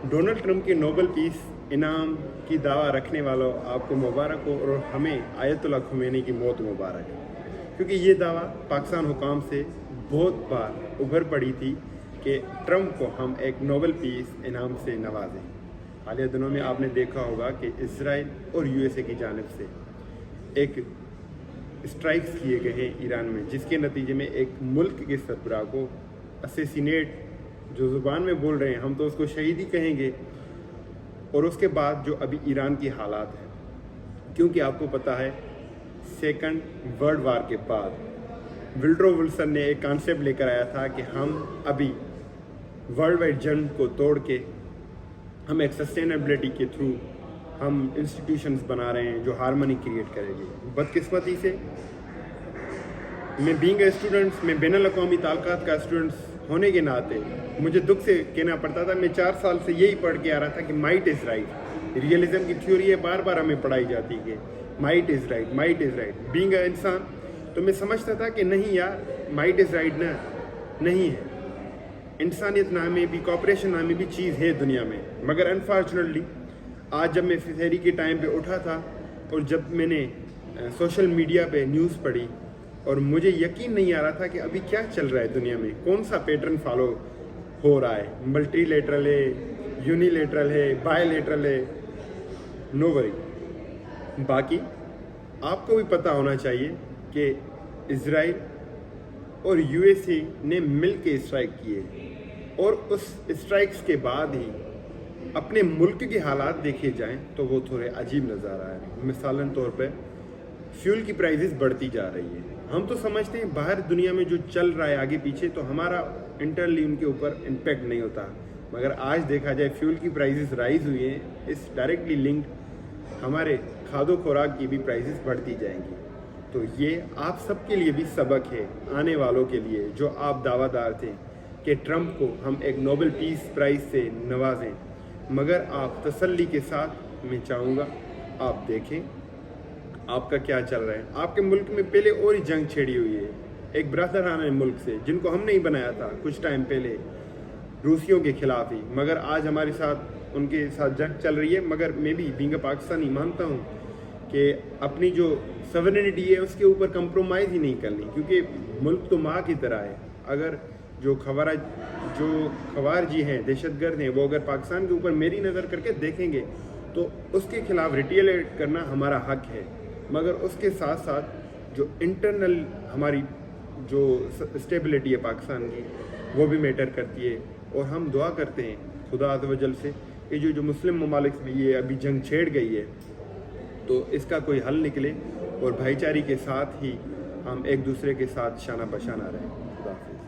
Donald Trump के Nobel peace इनाम की दावा रखने वालों आपको मुबारक हो और हमें आयतुल्ला खुमैनी की मौत मुबारक है, क्योंकि ये दावा पाकिस्तान हुकाम से बहुत बार उभर पड़ी थी कि ट्रंप को हम एक नोबेल पीस इनाम से नवाजें। हालिया दिनों में आपने देखा होगा कि इसराइल और यूएसए की जानिब से एक स्ट्राइक्स किए गए हैं ईरान में, जिसके नतीजे में एक मुल्क के सरबराह को असैसिनेट, जो ज़ुबान में बोल रहे हैं हम तो उसको शहीदी कहेंगे, और उसके बाद जो अभी ईरान की हालात है, क्योंकि आपको पता है सेकंड वर्ल्ड वार के बाद विल्ड्रो विल्सन ने एक कॉन्सेप्ट लेकर आया था कि हम अभी वर्ल्ड वाइड जंग को तोड़ के हम एक सस्टेनेबिलिटी के थ्रू हम इंस्टीट्यूशंस बना रहे हैं जो हारमोनी क्रिएट करेगी। बदकिस्मती से मैं बीइंग ए स्टूडेंट्स, मैं बैनुल अक़वामी ताल्लुकात का स्टूडेंट्स होने के नाते मुझे दुख से कहना पड़ता था, मैं 4 साल से यही पढ़ के आ रहा था कि माइट इज़ राइट। रियलिज्म की थ्योरी है, बार बार हमें पढ़ाई जाती है कि might is right, might is right. Being a इंसान तो मैं समझता था कि नहीं यार, माइट इज़ राइट ना, नहीं है। इंसानियत नामी भी, कॉपरेशन नामी भी चीज़ है दुनिया में। मगर अनफॉर्चुनेटली आज जब मैं फिजहरी के टाइम पे उठा था और जब मैंने सोशल मीडिया पे न्यूज़ पढ़ी, और मुझे यकीन नहीं आ रहा था कि अभी क्या चल रहा है दुनिया में, कौन सा पैटर्न फॉलो हो रहा है। मल्टीलेटरल है, यूनिलेटरल है, बायलेटरल है, नो वरी। बाकी आपको भी पता होना चाहिए कि इजराइल और यूएसए ने मिल के स्ट्राइक किए, और उस स्ट्राइक्स के बाद ही अपने मुल्क के हालात देखे जाएं तो वो थोड़े अजीब नज़र आ रहे हैं। मिसालन तौर पे फ्यूल की प्राइसेस बढ़ती जा रही है। हम तो समझते हैं बाहर दुनिया में जो चल रहा है आगे पीछे, तो हमारा इंटरनली उनके ऊपर इम्पेक्ट नहीं होता, मगर आज देखा जाए फ्यूल की प्राइसेस राइज हुई हैं, इस डायरेक्टली लिंक्ड हमारे खादो खुराक की भी प्राइसेस बढ़ती जाएंगी। तो ये आप सबके लिए भी सबक है, आने वालों के लिए जो आप दावादार थे कि ट्रंप को हम एक नोबेल पीस प्राइज़ से नवाजें, मगर आप तसल्ली के साथ, मैं चाहूँगा आप देखें आपका क्या चल रहा है। आपके मुल्क में पहले और ही जंग छेड़ी हुई है एक ब्रदराना मुल्क से, जिनको हमने ही बनाया था कुछ टाइम पहले, रूसियों के खिलाफ ही, मगर आज हमारे साथ उनके साथ जंग चल रही है। मगर मैं भी बीइंग अ पाकिस्तानी मानता हूँ कि अपनी जो सवर्निटी है उसके ऊपर कंप्रोमाइज़ ही नहीं करनी, क्योंकि मुल्क तो माँ की तरह है। अगर जो खवारजी हैं, दहशतगर्द हैं, वो अगर पाकिस्तान के ऊपर मेरी नज़र करके देखेंगे तो उसके खिलाफ रिटेलिएट करना हमारा हक है, मगर उसके साथ साथ जो इंटरनल हमारी जो स्टेबिलिटी है पाकिस्तान की, वो भी मैटर करती है। और हम दुआ करते हैं खुदा अज़्ज़ व जल से कि जो मुस्लिम ममालिक में ये अभी जंग छेड़ गई है, तो इसका कोई हल निकले और भाईचारे के साथ ही हम एक दूसरे के साथ शाना बशाना रहें। खुदा हाफ़िज़।